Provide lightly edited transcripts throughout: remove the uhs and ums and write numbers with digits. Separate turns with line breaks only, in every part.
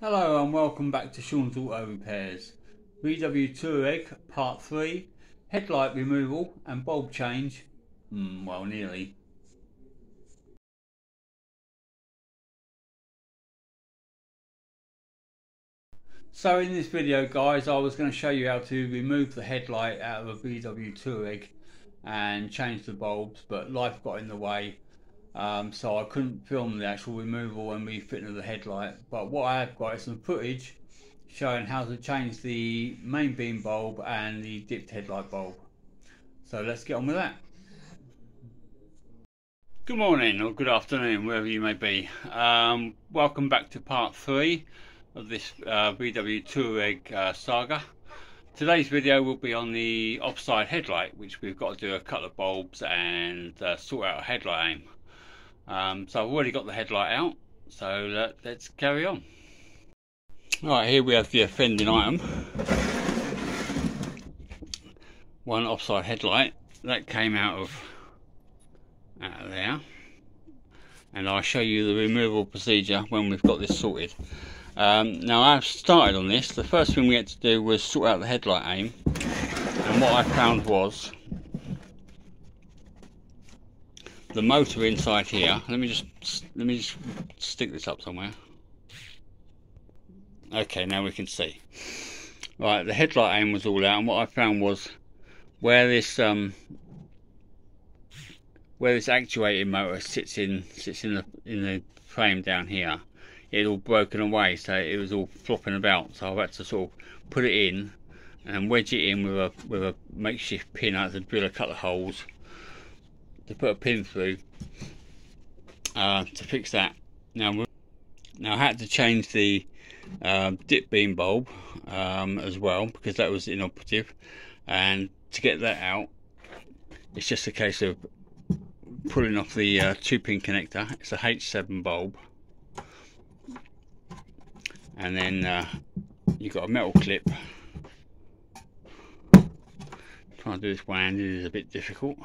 Hello and welcome back to Sean's Auto Repairs. VW Touareg Part 3, headlight removal and bulb change, well nearly. So in this video guys, I was going to show you how to remove the headlight out of a VW Touareg and change the bulbs, but life got in the way, so I couldn't film the actual removal and refitting of the headlight. But what I have got is some footage showing how to change the main beam bulb and the dipped headlight bulb. So let's get on with that. Good morning or good afternoon, wherever you may be. Welcome back to part 3 of this VW Touareg saga. Today's video will be on the offside headlight, which we've got to do a couple of bulbs and sort out a headlight aim. So I've already got the headlight out, so let's carry on. Right, here we have the offending item. One offside headlight that came out of there, and I'll show you the removal procedure when we've got this sorted. Now I've started on this. The first thing we had to do was sort out the headlight aim, and what I found was the motor inside here. Let me just stick this up somewhere. Okay, now we can see. Right, the headlight aim was all out, and what I found was where this actuating motor sits in the frame down here, it all broken away, so it was all flopping about. So I've had to sort of put it in and wedge it in with a makeshift pin. I had to drill a couple of holes to put a pin through to fix that. Now I had to change the dip beam bulb as well, because that was inoperative, and to get that out it's just a case of pulling off the 2-pin connector. It's a H7 bulb, and then you've got a metal clip. Trying to do this one-handed is a bit difficult.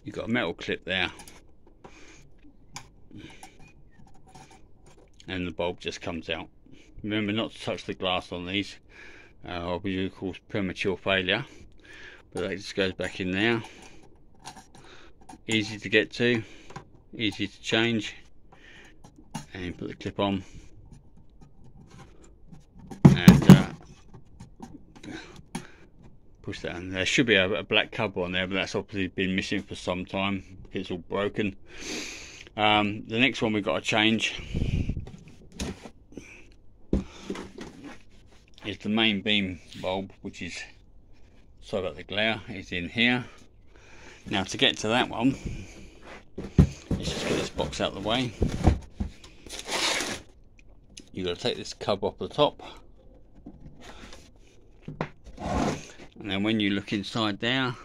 You've got a metal clip there, and the bulb just comes out. Remember not to touch the glass on these, or we cause premature failure. But that just goes back in there. Easy to get to, easy to change, and put the clip on, and push that in. There should be a black cover on there, but that's obviously been missing for some time. It's all broken. The next one we've got to change is the main beam bulb, which is, sorry about the glare, is in here. Now to get to that one, let's just get this box out of the way. You've got to take this cover off the top, and then when you look inside there,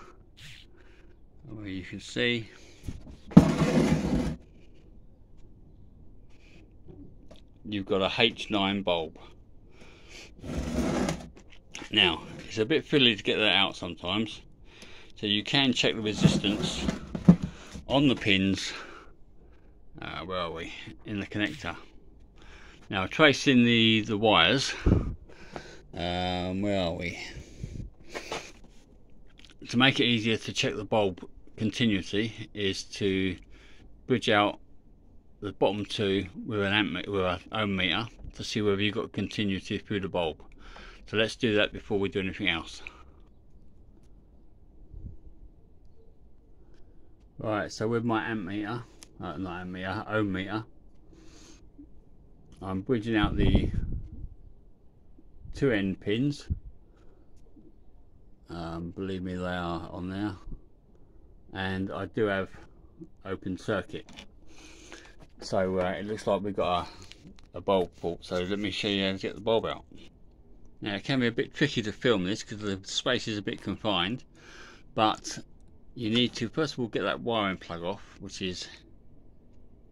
where you can see you've got a H9 bulb. Now it's a bit fiddly to get that out sometimes, so you can check the resistance on the pins. Where are we? In the connector. Now tracing the wires, where are we? To make it easier to check the bulb continuity is to bridge out the bottom two with an ohm meter to see whether you've got continuity through the bulb. So let's do that before we do anything else. Right, so with my ohm meter, I'm bridging out the two end pins. Believe me, they are on there, and I do have open circuit, so it looks like we've got a bulb fault. So let me show you how to get the bulb out. Now it can be a bit tricky to film this because the space is a bit confined, but you need to first of all get that wiring plug off, which is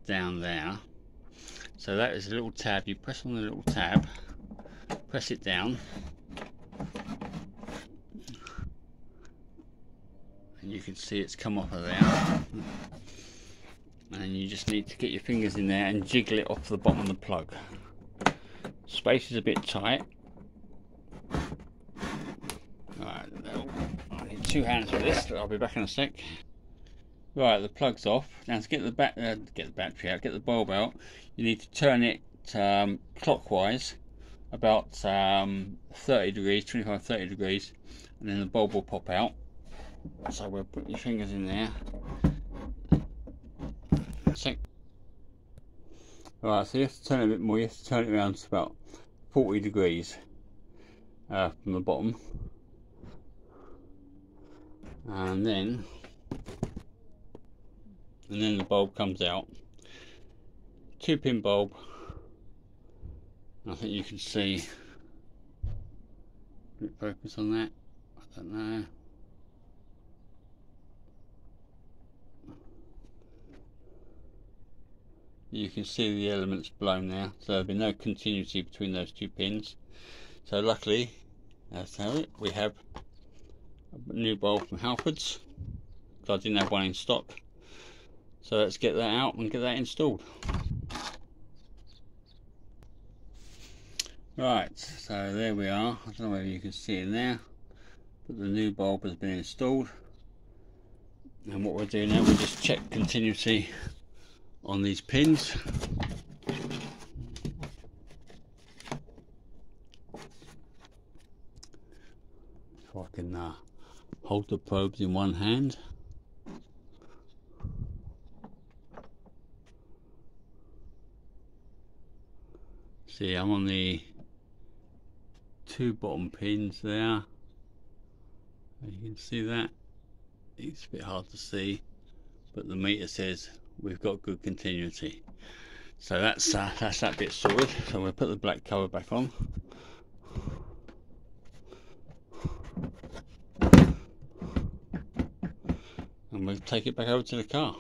down there. So that is a little tab. You press on the little tab, press it down, You can see it's come off of there, and you just need to get your fingers in there and jiggle it off the bottom of the plug. Space is a bit tight. Right, I need 2 hands for this, but I'll be back in a sec. Right, the plug's off. Now to get the battery out, get the bulb out, you need to turn it clockwise about 30 degrees, 25-30 degrees, and then the bulb will pop out. So we'll put your fingers in there. Right, so you have to turn it a bit more. You have to turn it around to about 40 degrees from the bottom, and then the bulb comes out. 2-pin bulb. I think you can see. Focus on that. I don't know. You can see the elements blown there, so there'll be no continuity between those 2 pins. So luckily, that's how it. We have a new bulb from Halfords, because I didn't have one in stock. So let's get that out and get that installed. Right, so there we are. I don't know whether you can see it in there, but the new bulb has been installed. And what we're doing now, we just check continuity on these pins. If I can hold the probes in one hand. See, I'm on the 2 bottom pins there. You can see that. It's a bit hard to see, but the meter says we've got good continuity. So that's that bit sorted. So we'll put the black cover back on. And we'll take it back over to the car.